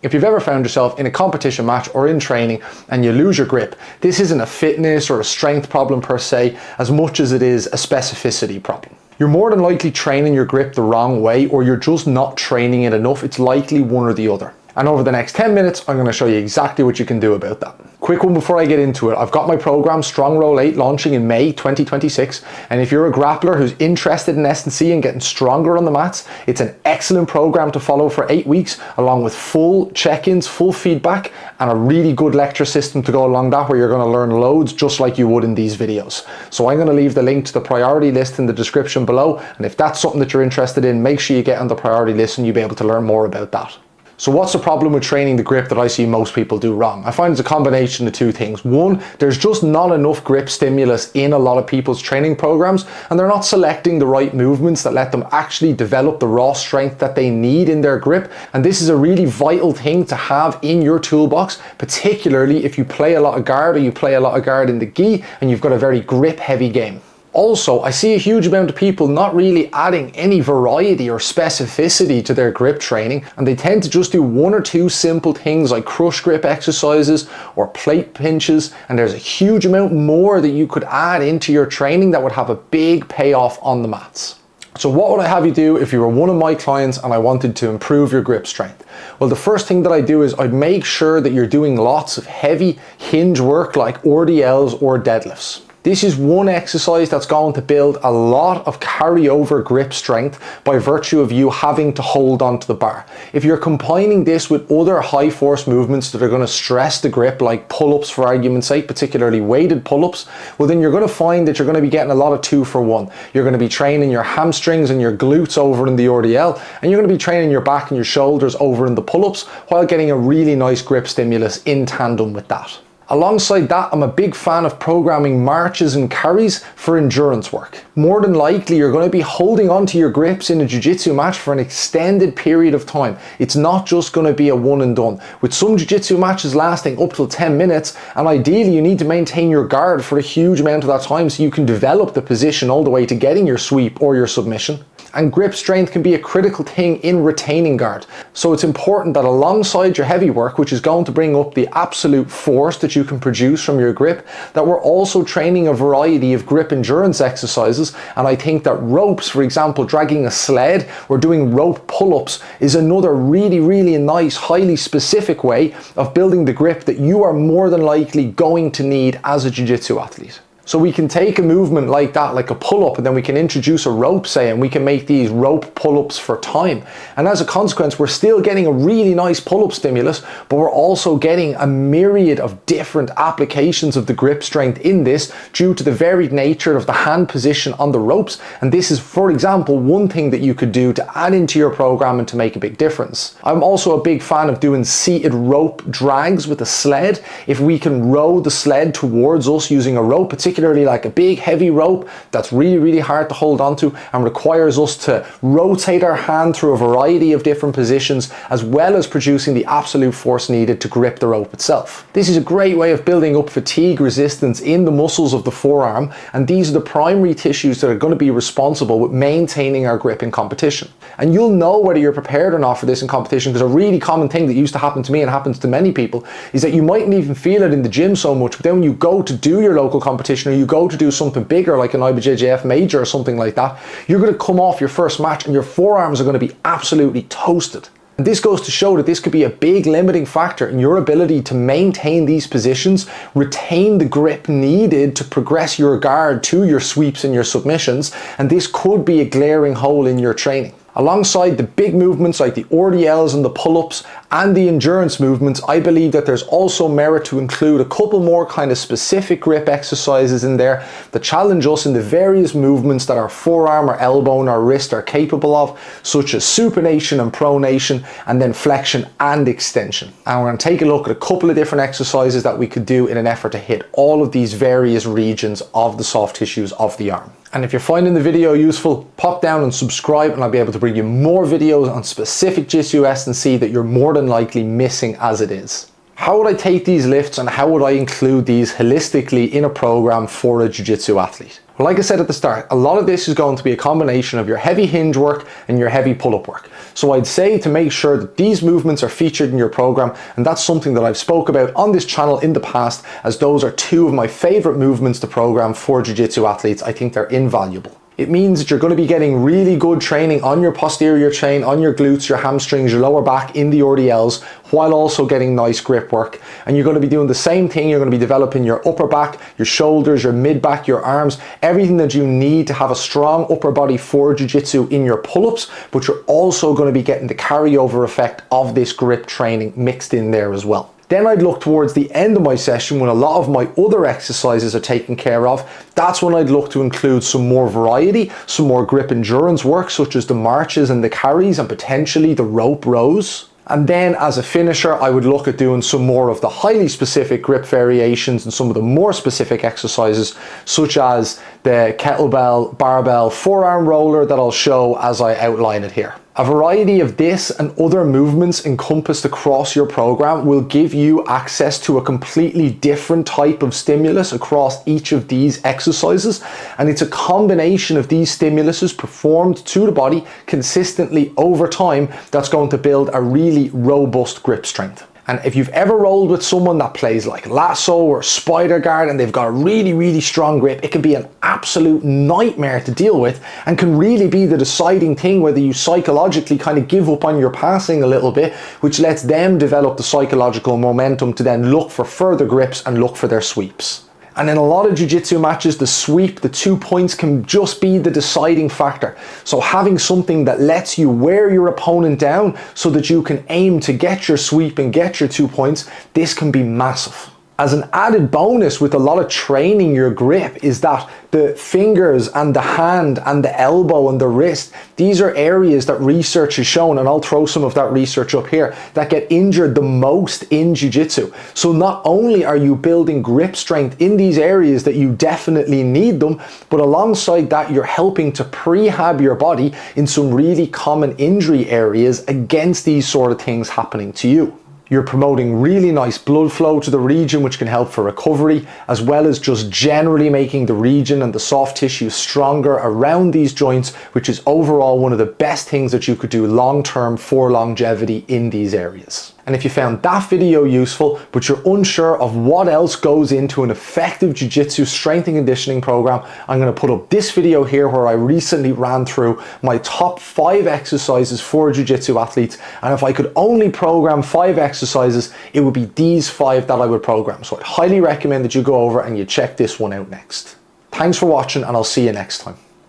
If you've ever found yourself in a competition match or in training and you lose your grip, this isn't a fitness or a strength problem per se, as much as it is a specificity problem. You're more than likely training your grip the wrong way, or you're just not training it enough. It's likely one or the other. And over the next 10 minutes, I'm going to show you exactly what you can do about that. Quick one before I get into it. I've got my program Strong Roll 8 launching in May 2026. And if you're a grappler who's interested in S&C and getting stronger on the mats, it's an excellent program to follow for 8 weeks, along with full check-ins, full feedback, and a really good lecture system to go along that, where you're going to learn loads just like you would in these videos. So I'm going to leave the link to the priority list in the description below. And if that's something that you're interested in, make sure you get on the priority list and you'll be able to learn more about that. So what's the problem with training the grip that I see most people do wrong? I find it's a combination of two things. One, there's just not enough grip stimulus in a lot of people's training programs, and they're not selecting the right movements that let them actually develop the raw strength that they need in their grip. And this is a really vital thing to have in your toolbox, particularly if you play a lot of guard, or you play a lot of guard in the gi and you've got a very grip heavy game. Also, I see a huge amount of people not really adding any variety or specificity to their grip training, and they tend to just do one or two simple things like crush grip exercises or plate pinches, and there's a huge amount more that you could add into your training that would have a big payoff on the mats. So what would I have you do if you were one of my clients and I wanted to improve your grip strength? Well, the first thing that I do is I'd make sure that you're doing lots of heavy hinge work like RDLs or deadlifts. This is one exercise that's going to build a lot of carryover grip strength by virtue of you having to hold onto the bar. If you're combining this with other high force movements that are going to stress the grip, like pull-ups for argument's sake, particularly weighted pull-ups, well then you're going to find that you're going to be getting a lot of 2 for 1. You're going to be training your hamstrings and your glutes over in the RDL, and you're going to be training your back and your shoulders over in the pull-ups, while getting a really nice grip stimulus in tandem with that. Alongside that, I'm a big fan of programming marches and carries for endurance work. More than likely, you're going to be holding onto your grips in a jiu-jitsu match for an extended period of time. It's not just going to be a one and done, with some jiu-jitsu matches lasting up till 10 minutes, and ideally you need to maintain your guard for a huge amount of that time so you can develop the position all the way to getting your sweep or your submission. And grip strength can be a critical thing in retaining guard. So it's important that alongside your heavy work, which is going to bring up the absolute force that you can produce from your grip, that we're also training a variety of grip endurance exercises. And I think that ropes, for example, dragging a sled or doing rope pull-ups, is another really nice, highly specific way of building the grip that you are more than likely going to need as a jiu-jitsu athlete. So we can take a movement like that, like a pull-up, and then we can introduce a rope, say, and we can make these rope pull-ups for time. And as a consequence, we're still getting a really nice pull-up stimulus, but we're also getting a myriad of different applications of the grip strength in this due to the varied nature of the hand position on the ropes. And this is, for example, one thing that you could do to add into your program and to make a big difference. I'm also a big fan of doing seated rope drags with a sled. If we can row the sled towards us using a rope, particularly like a big heavy rope that's really hard to hold onto and requires us to rotate our hand through a variety of different positions, as well as producing the absolute force needed to grip the rope itself. This is a great way of building up fatigue resistance in the muscles of the forearm, and these are the primary tissues that are going to be responsible with maintaining our grip in competition. And you'll know whether you're prepared or not for this in competition, because a really common thing that used to happen to me and happens to many people is that you mightn't even feel it in the gym so much, but then when you go to do your local competition, or you go to do something bigger like an IBJJF major or something like that, you're going to come off your first match and your forearms are going to be absolutely toasted. And this goes to show that this could be a big limiting factor in your ability to maintain these positions, retain the grip needed to progress your guard to your sweeps and your submissions, and this could be a glaring hole in your training. Alongside the big movements like the RDLs and the pull-ups and the endurance movements, I believe that there's also merit to include a couple more kind of specific grip exercises in there that challenge us in the various movements that our forearm, our elbow, and our wrist are capable of, such as supination and pronation, and then flexion and extension. And we're going to take a look at a couple of different exercises that we could do in an effort to hit all of these various regions of the soft tissues of the arm. And if you're finding the video useful, pop down and subscribe, and I'll be able to bring you more videos on specific Jiu-Jitsu S&C that you're more than likely missing as it is. How would I take these lifts and how would I include these holistically in a program for a Jiu-Jitsu athlete? Well, like I said at the start, a lot of this is going to be a combination of your heavy hinge work and your heavy pull-up work. So I'd say to make sure that these movements are featured in your program, and that's something that I've spoke about on this channel in the past, as those are two of my favorite movements to program for Jiu-Jitsu athletes. I think they're invaluable. It means that you're going to be getting really good training on your posterior chain, on your glutes, your hamstrings, your lower back in the RDLs, while also getting nice grip work. And you're going to be doing the same thing. You're going to be developing your upper back, your shoulders, your mid back, your arms, everything that you need to have a strong upper body for Jiu-Jitsu in your pull-ups, but you're also going to be getting the carryover effect of this grip training mixed in there as well. Then I'd look towards the end of my session when a lot of my other exercises are taken care of. That's when I'd look to include some more variety, some more grip endurance work, such as the marches and the carries and potentially the rope rows. And then as a finisher, I would look at doing some more of the highly specific grip variations and some of the more specific exercises, such as the kettlebell, barbell, forearm roller that I'll show as I outline it here. A variety of this and other movements encompassed across your program will give you access to a completely different type of stimulus across each of these exercises, and it's a combination of these stimuluses performed to the body consistently over time that's going to build a really robust grip strength. And if you've ever rolled with someone that plays like lasso or spider guard and they've got a really strong grip, it can be an absolute nightmare to deal with and can really be the deciding thing whether you psychologically kind of give up on your passing a little bit, which lets them develop the psychological momentum to then look for further grips and look for their sweeps. And in a lot of jiu-jitsu matches, the sweep, the 2 points can just be the deciding factor. So having something that lets you wear your opponent down so that you can aim to get your sweep and get your 2 points, this can be massive. As an added bonus with a lot of training your grip is that the fingers and the hand and the elbow and the wrist, these are areas that research has shown, and I'll throw some of that research up here, that get injured the most in jiu-jitsu. So not only are you building grip strength in these areas that you definitely need them, but alongside that you're helping to prehab your body in some really common injury areas against these sort of things happening to you. You're promoting really nice blood flow to the region, which can help for recovery, as well as just generally making the region and the soft tissue stronger around these joints, which is overall one of the best things that you could do long-term for longevity in these areas. And if you found that video useful, but you're unsure of what else goes into an effective jiu-jitsu strength and conditioning program, I'm going to put up this video here where I recently ran through my top 5 exercises for jiu-jitsu athletes. And if I could only program 5 exercises, it would be these 5 that I would program. So I'd highly recommend that you go over and you check this one out next. Thanks for watching, and I'll see you next time.